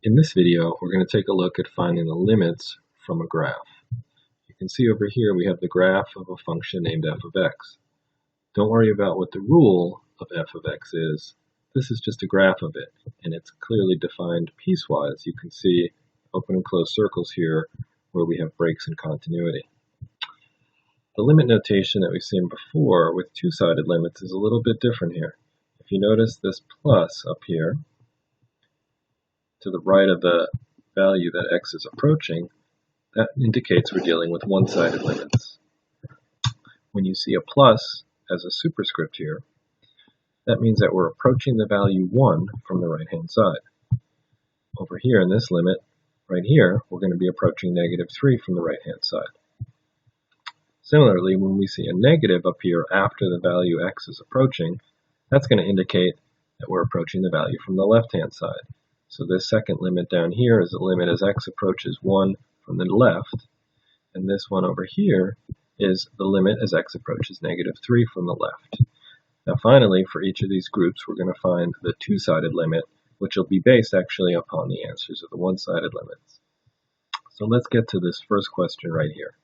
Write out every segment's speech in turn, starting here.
In this video, we're going to take a look at finding the limits from a graph. You can see over here we have the graph of a function named f of x. Don't worry about what the rule of f of x is. This is just a graph of it, and it's clearly defined piecewise. You can see open and closed circles here where we have breaks in continuity. The limit notation that we've seen before with two-sided limits is a little bit different here. If you notice this plus up here, to the right of the value that x is approaching, that indicates we're dealing with one-sided limits. When you see a plus as a superscript here, that means that we're approaching the value 1 from the right-hand side. Over here in this limit, right here, we're going to be approaching -3 from the right-hand side. Similarly, when we see a negative up here after the value x is approaching, that's going to indicate that we're approaching the value from the left-hand side. So this second limit down here is the limit as x approaches 1 from the left, and this one over here is the limit as x approaches -3 from the left. Now finally, for each of these groups, we're going to find the two-sided limit, which will be based actually upon the answers of the one-sided limits. So let's get to this first question right here.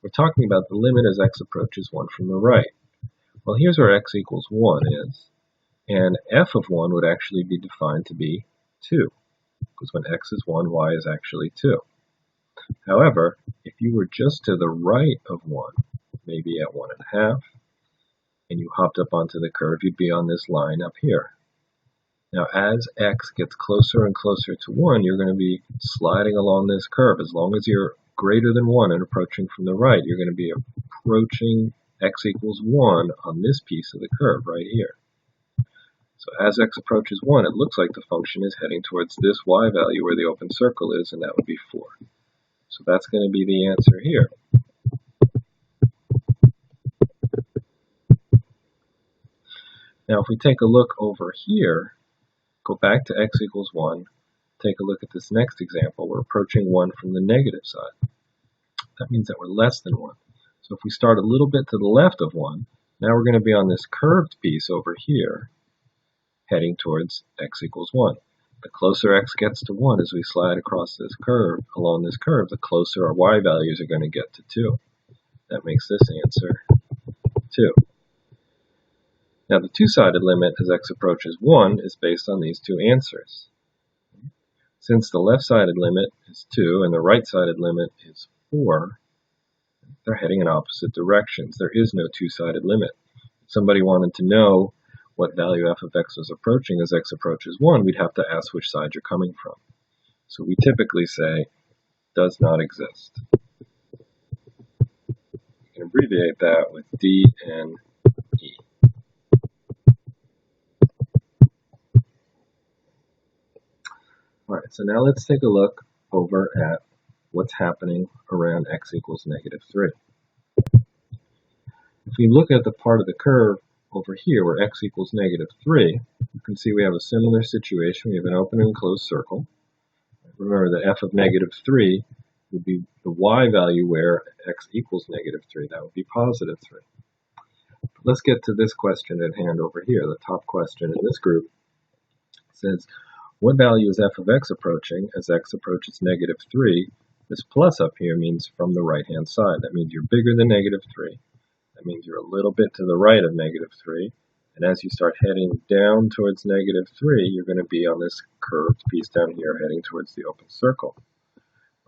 We're talking about the limit as x approaches 1 from the right. Well, here's where x equals 1 is, and f of 1 would actually be defined to be 2, because when x is 1, y is actually 2. However, if you were just to the right of 1, maybe at 1.5, and you hopped up onto the curve, you'd be on this line up here. Now, as x gets closer and closer to 1, you're going to be sliding along this curve. As long as you're greater than 1 and approaching from the right, you're going to be approaching x equals 1 on this piece of the curve right here. So as x approaches 1, it looks like the function is heading towards this y value where the open circle is, and that would be 4. So that's going to be the answer here. Now if we take a look over here, go back to x equals 1, take a look at this next example. We're approaching 1 from the negative side. That means that we're less than 1. So if we start a little bit to the left of 1, now we're going to be on this curved piece over here, heading towards x equals 1. The closer x gets to 1 as we slide across this curve, along this curve, the closer our y values are going to get to 2. That makes this answer 2. Now the two-sided limit as x approaches 1 is based on these two answers. Since the left-sided limit is 2 and the right-sided limit is 4, they're heading in opposite directions. There is no two-sided limit. If somebody wanted to know what value f of x was approaching as x approaches 1, we'd have to ask which side you're coming from. So we typically say, does not exist. We can abbreviate that with D and E. Alright, so now let's take a look over at what's happening around x equals -3. If we look at the part of the curve over here where x equals -3, you can see we have a similar situation. We have an open and closed circle. Remember that f of -3 would be the y value where x equals -3. That would be +3. But let's get to this question at hand over here. The top question in this group says, what value is f of x approaching as x approaches -3? This plus up here means from the right-hand side. That means you're bigger than -3. That means you're a little bit to the right of -3, and as you start heading down towards -3, you're going to be on this curved piece down here heading towards the open circle.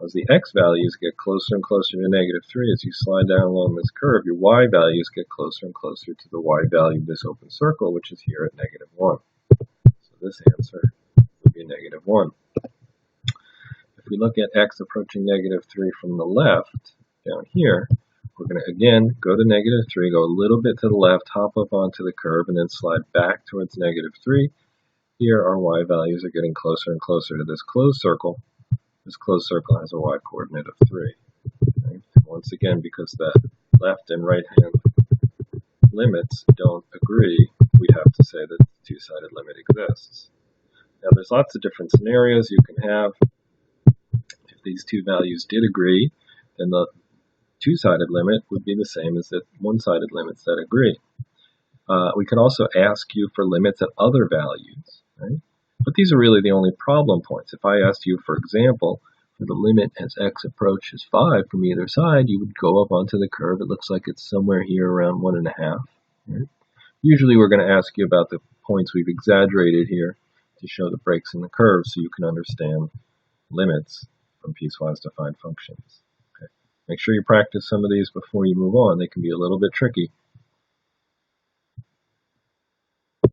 As the x values get closer and closer to -3, as you slide down along this curve, your y values get closer and closer to the y value of this open circle, which is here at -1. So this answer would be -1. If we look at x approaching -3 from the left, down here, we're going to again go to -3, go a little bit to the left, hop up onto the curve, and then slide back towards -3. Here our y values are getting closer and closer to this closed circle. This closed circle has a y coordinate of 3. Okay? Once again, because the left and right hand limits don't agree, we'd have to say that the two-sided limit exists. Now there's lots of different scenarios you can have. If these two values did agree, then the two-sided limit would be the same as the one-sided limits that agree. We can also ask you for limits at other values, right? But these are really the only problem points. If I asked you, for example, for the limit as x approaches 5 from either side, you would go up onto the curve. It looks like it's somewhere here around 1.5. Right? Usually we're going to ask you about the points we've exaggerated here to show the breaks in the curve so you can understand limits from piecewise-defined functions. Okay. Make sure you practice some of these before you move on. They can be a little bit tricky.